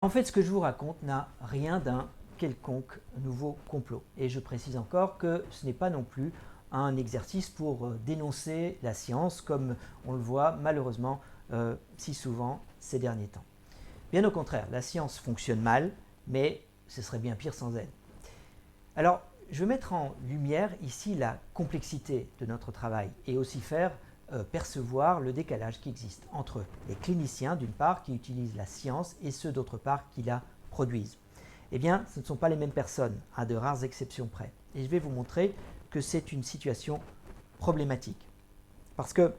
En fait, ce que je vous raconte n'a rien d'un quelconque nouveau complot. Et je précise encore que ce n'est pas non plus un exercice pour dénoncer la science, comme on le voit malheureusement si souvent ces derniers temps. Bien au contraire, la science fonctionne mal, mais ce serait bien pire sans elle. Alors, je veux mettre en lumière ici la complexité de notre travail et aussi faire percevoir le décalage qui existe entre les cliniciens d'une part qui utilisent la science et ceux d'autre part qui la produisent. Eh bien, ce ne sont pas les mêmes personnes, à de rares exceptions près. Et je vais vous montrer que c'est une situation problématique. Parce que,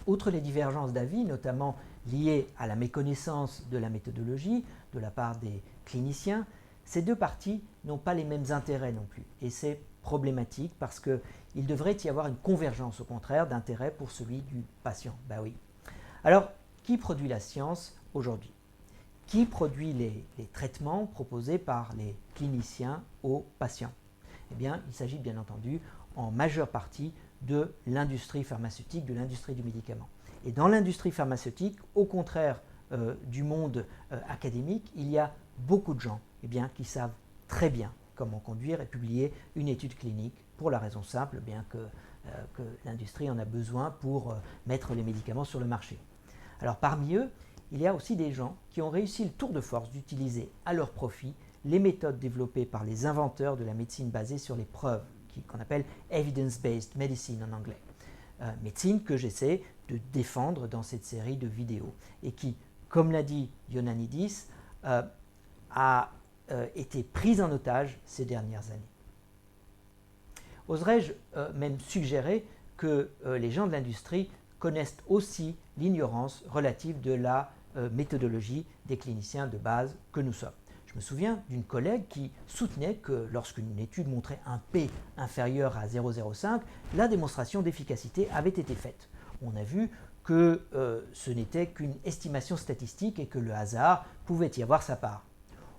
outre les divergences d'avis, notamment liées à la méconnaissance de la méthodologie de la part des cliniciens, ces deux parties n'ont pas les mêmes intérêts non plus. Et c'est problématique parce qu'il devrait y avoir une convergence au contraire d'intérêt pour celui du patient. Ben oui. Alors, qui produit la science aujourd'hui? Qui produit les traitements proposés par les cliniciens aux patients? Eh bien, il s'agit bien entendu en majeure partie de l'industrie pharmaceutique, de l'industrie du médicament. Et dans l'industrie pharmaceutique, au contraire du monde académique, il y a beaucoup de gens qui savent très bien comment conduire et publier une étude clinique pour la raison simple que l'industrie en a besoin pour mettre les médicaments sur le marché. Alors parmi eux, il y a aussi des gens qui ont réussi le tour de force d'utiliser à leur profit les méthodes développées par les inventeurs de la médecine basée sur les preuves, qu'on appelle evidence-based medicine en anglais. Médecine que j'essaie de défendre dans cette série de vidéos et qui, comme l'a dit Ioannidis, a été prise en otage ces dernières années. Oserais-je même suggérer que les gens de l'industrie connaissent aussi l'ignorance relative de la méthodologie des cliniciens de base que nous sommes. Je me souviens d'une collègue qui soutenait que lorsqu'une étude montrait un P inférieur à 0,05, la démonstration d'efficacité avait été faite. On a vu que ce n'était qu'une estimation statistique et que le hasard pouvait y avoir sa part.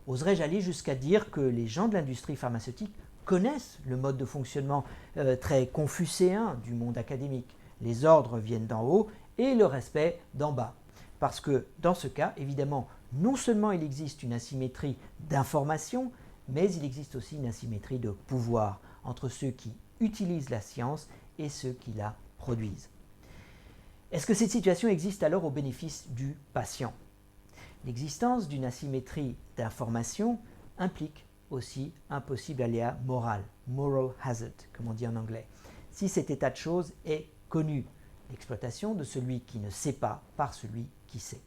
Oserais-je aller jusqu'à dire que les gens de l'industrie pharmaceutique connaissent le mode de fonctionnement très confucéen du monde académique. Les ordres viennent d'en haut et le respect d'en bas. Parce que dans ce cas, évidemment, non seulement il existe une asymétrie d'information, mais il existe aussi une asymétrie de pouvoir entre ceux qui utilisent la science et ceux qui la produisent. Est-ce que cette situation existe alors au bénéfice du patient? L'existence d'une asymétrie d'information implique aussi un possible aléa moral, moral hazard, comme on dit en anglais, si cet état de choses est connu, l'exploitation de celui qui ne sait pas par celui qui sait.